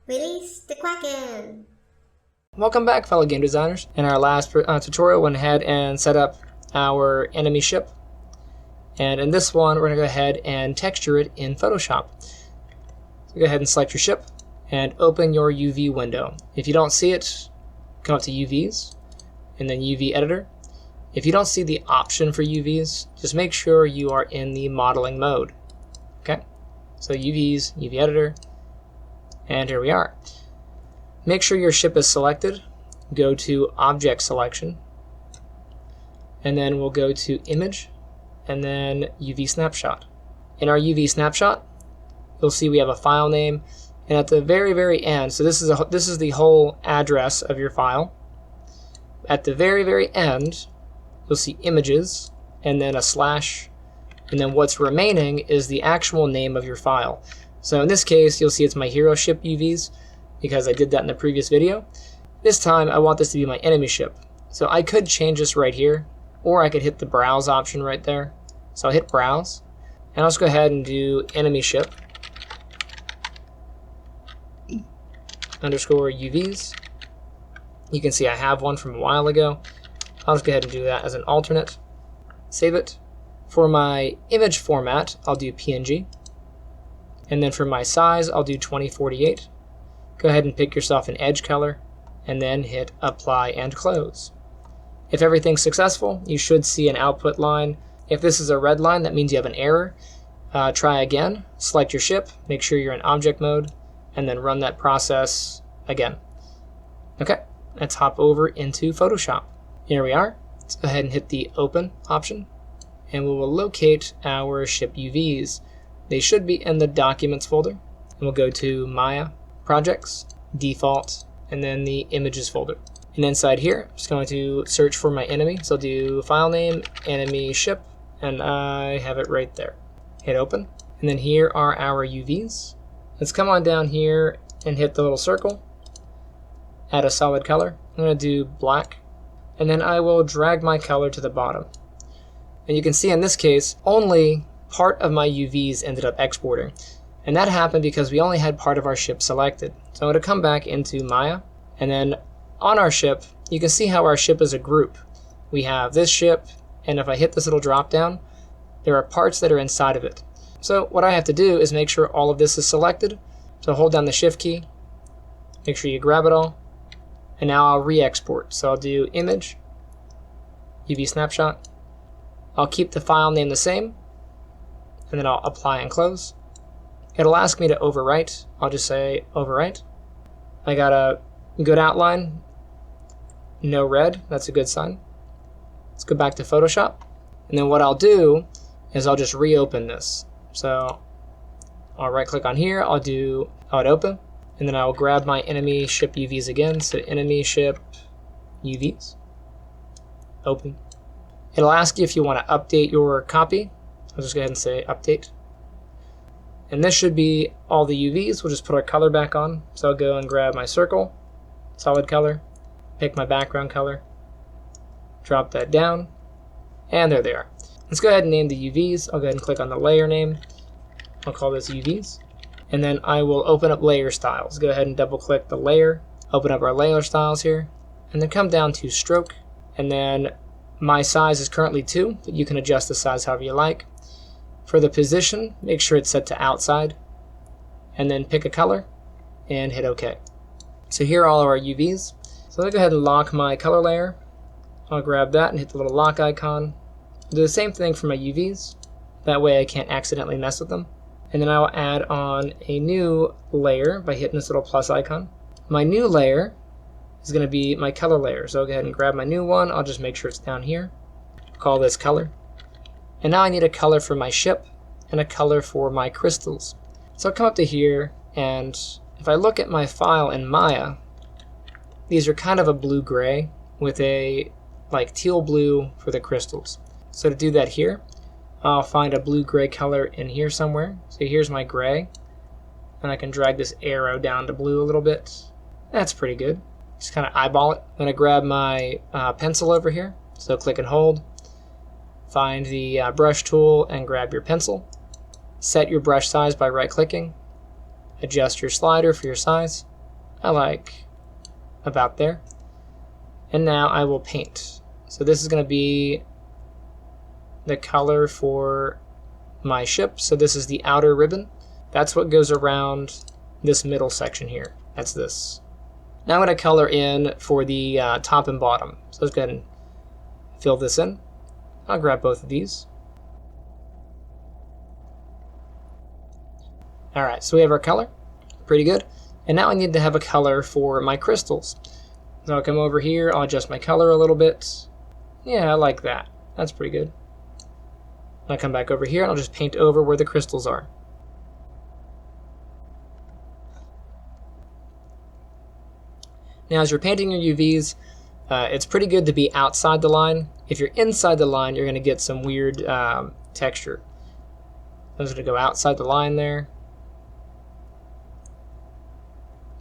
Release the Kraken! Welcome back, fellow game designers. In our last tutorial, went ahead and set up our enemy ship. And in this one, we're going to go ahead and texture it in Photoshop. So go ahead and select your ship and open your UV window. If you don't see it, come up to UVs and then UV editor. If you don't see the option for UVs, just make sure you are in the modeling mode. Okay, so UVs, UV editor, and here we are. Make sure your ship is selected. Go to Object Selection, and then we'll go to Image, and then UV Snapshot. In our UV Snapshot, you'll see we have a file name, and at the very end, so this is the whole address of your file. At the very end, you'll see Images, and then a slash, and then what's remaining is the actual name of your file. So in this case, you'll see it's my hero ship UVs, because I did that in the previous video. This time, I want this to be my enemy ship. So I could change this right here, or I could hit the Browse option right there. So I'll hit Browse, and I'll just go ahead and do enemy ship underscore UVs. You can see I have one from a while ago. I'll just go ahead and do that as an alternate. Save it. For my image format, I'll do PNG. And then for my size, I'll do 2048. Go ahead and pick yourself an edge color, and then hit Apply and Close. If everything's successful, you should see an output line. If this is a red line, that means you have an error. Try again, select your ship, make sure you're in object mode, and then run that process again. Okay, let's hop over into Photoshop. Here we are. Let's go ahead and hit the Open option, and we will locate our ship UVs. They should be in the Documents folder, and we'll go to Maya, Projects, Default, and then the Images folder. And inside here, I'm just going to search for my enemy. So I'll do file name, enemy ship, and I have it right there. Hit Open, and then here are our UVs. Let's come on down here and hit the little circle. Add a solid color. I'm going to do black, and then I will drag my color to the bottom. And you can see in this case, only part of my UVs ended up exporting. And that happened because we only had part of our ship selected. So I'm going to come back into Maya, and then on our ship, you can see how our ship is a group. We have this ship, and if I hit this little drop down, there are parts that are inside of it. So what I have to do is make sure all of this is selected. So hold down the Shift key, make sure you grab it all, and now I'll re-export. So I'll do Image, UV Snapshot. I'll keep the file name the same, and then I'll Apply and Close. It'll ask me to overwrite. I'll just say overwrite. I got a good outline, no red, that's a good sign. Let's go back to Photoshop, and then what I'll do is I'll just reopen this. So I'll right click on here, I'll hit open, and then I'll grab my enemy ship UVs again. So enemy ship UVs, open. It'll ask you if you want to update your copy. I'll just go ahead and say update. And this should be all the UVs. We'll just put our color back on. So I'll go and grab my circle, solid color, pick my background color, drop that down, and there they are. Let's go ahead and name the UVs. I'll go ahead and click on the layer name. I'll call this UVs. And then I will open up layer styles. Go ahead and double click the layer, open up our layer styles here, and then come down to stroke. And then my size is currently 2, but you can adjust the size however you like. For the position, make sure it's set to outside, and then pick a color and hit OK. So here are all of our UVs. So I'll go ahead and lock my color layer. I'll grab that and hit the little lock icon. I'll do the same thing for my UVs. That way I can't accidentally mess with them. And then I'll add on a new layer by hitting this little plus icon. My new layer is going to be my color layer. So I'll go ahead and grab my new one. I'll just make sure it's down here. Call this color. And now I need a color for my ship and a color for my crystals. So I'll come up to here, and if I look at my file in Maya, these are kind of a blue-gray with a like teal blue for the crystals. So to do that here, I'll find a blue-gray color in here somewhere. So here's my gray, and I can drag this arrow down to blue a little bit. That's pretty good. Just kind of eyeball it. I'm going to grab my pencil over here. So click and hold. Find the brush tool and grab your pencil. Set your brush size by right-clicking. Adjust your slider for your size. I like about there. And now I will paint. So this is going to be the color for my ship. So this is the outer ribbon. That's what goes around this middle section here. That's this. Now I'm going to color in for the top and bottom. So let's go ahead and fill this in. I'll grab both of these. Alright, so we have our color. Pretty good. And now I need to have a color for my crystals. So I'll come over here, I'll adjust my color a little bit. Yeah, I like that. That's pretty good. I'll come back over here and I'll just paint over where the crystals are. Now as you're painting your UVs, it's pretty good to be outside the line. If you're inside the line, you're going to get some weird texture. I'm just going to go outside the line there.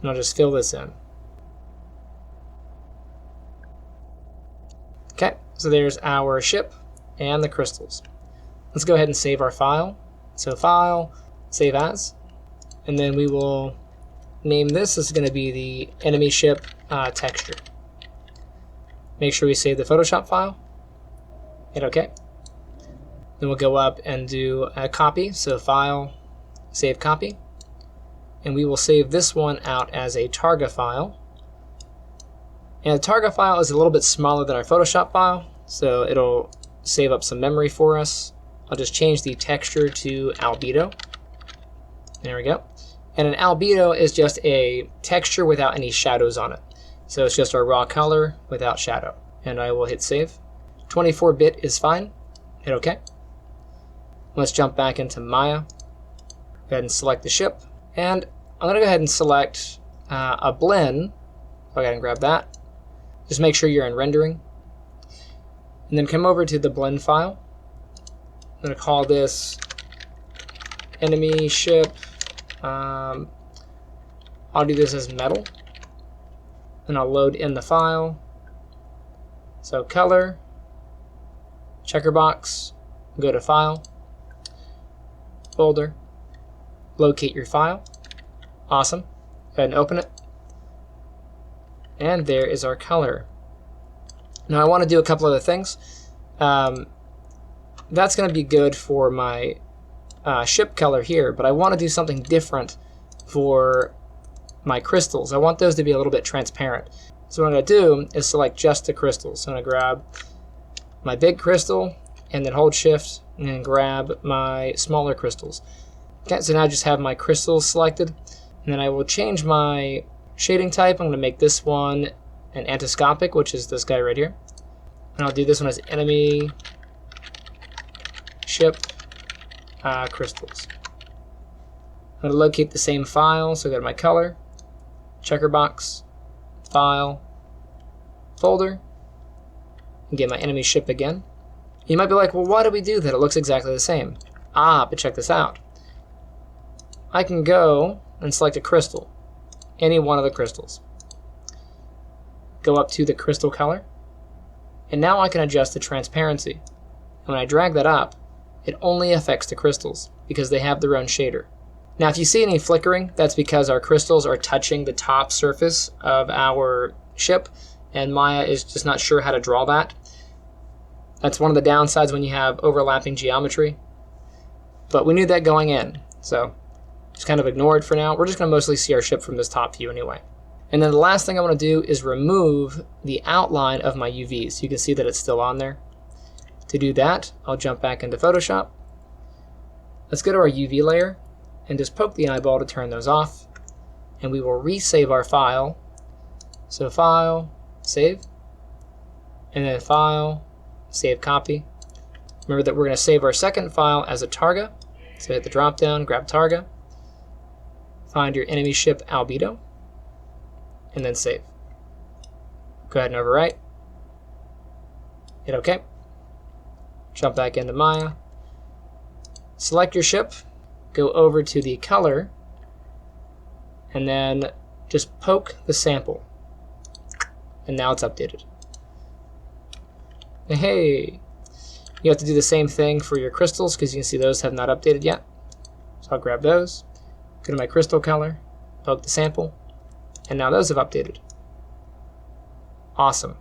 And I'll just fill this in. Okay, so there's our ship and the crystals. Let's go ahead and save our file. So File, Save As, and then we will name this. This is going to be the enemy ship texture. Make sure we save the Photoshop file. Hit OK. Then we'll go up and do a copy. So File, Save Copy. And we will save this one out as a Targa file. And the Targa file is a little bit smaller than our Photoshop file, so it'll save up some memory for us. I'll just change the texture to albedo. There we go. And an albedo is just a texture without any shadows on it. So it's just our raw color without shadow. And I will hit save. 24-bit is fine. Hit OK. Let's jump back into Maya. Go ahead and select the ship. And I'm going to go ahead and select a blend. Go ahead and grab that. Just make sure you're in rendering. And then come over to the blend file. I'm going to call this enemy ship. I'll do this as metal. And I'll load in the file. So color, checker box, go to file, folder, locate your file. Awesome. Go ahead and open it. And there is our color. Now I want to do a couple other things. That's going to be good for my ship color here, but I want to do something different for my crystals. I want those to be a little bit transparent. So what I'm going to do is select just the crystals. So I'm going to grab my big crystal and then hold shift and then grab my smaller crystals. Okay, so now I just have my crystals selected, and then I will change my shading type. I'm going to make this one an antiscopic, which is this guy right here. And I'll do this one as enemy ship crystals. I'm going to locate the same file, so go to my color, checker box, file, folder, and get my enemy ship again. You might be like, well, why do we do that? It looks exactly the same. But check this out. I can go and select a crystal, any one of the crystals. Go up to the crystal color, and now I can adjust the transparency. And when I drag that up, it only affects the crystals because they have their own shader. Now if you see any flickering, that's because our crystals are touching the top surface of our ship, and Maya is just not sure how to draw that. That's one of the downsides when you have overlapping geometry. But we knew that going in, so just kind of ignore it for now. We're just going to mostly see our ship from this top view anyway. And then the last thing I want to do is remove the outline of my UVs. You can see that it's still on there. To do that, I'll jump back into Photoshop. Let's go to our UV layer and just poke the eyeball to turn those off. And we will resave our file. So File, Save, and then File, Save Copy. Remember that we're going to save our second file as a Targa. So hit the drop down, grab Targa, find your enemy ship albedo, and then save. Go ahead and overwrite. Hit OK. Jump back into Maya. Select your ship. Go over to the color. And then just poke the sample. And now it's updated. And hey! You have to do the same thing for your crystals because you can see those have not updated yet. So I'll grab those. Go to my crystal color. Poke the sample. And now those have updated. Awesome.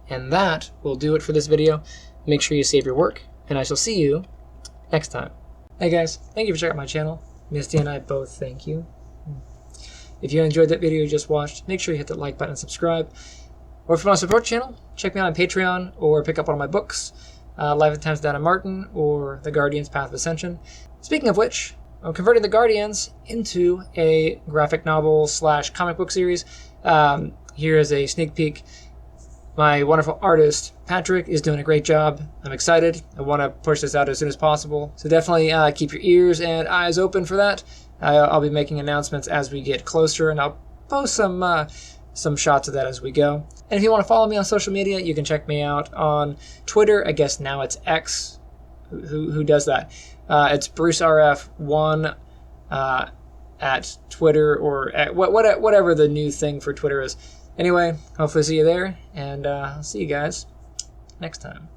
And that will do it for this video. Make sure you save your work, and I shall see you next time. Hey guys, thank you for checking out my channel. Misty and I both thank you. If you enjoyed that video you just watched, make sure you hit that like button and subscribe. Or if you want to support the channel, check me out on Patreon or pick up one of my books, Life and Times of Dinah and Marton, or The Guardian's Path of Ascension. Speaking of which, I'm converting The Guardians into a graphic novel / comic book series. Here is a sneak peek. My wonderful artist, Patrick, is doing a great job. I'm excited. I want to push this out as soon as possible. So definitely keep your ears and eyes open for that. I'll be making announcements as we get closer, and I'll post some shots of that as we go. And if you want to follow me on social media, you can check me out on Twitter. I guess now it's X. Who does that? It's BruceRF1 at Twitter, or at whatever the new thing for Twitter is. Anyway, hopefully see you there, and I'll see you guys next time.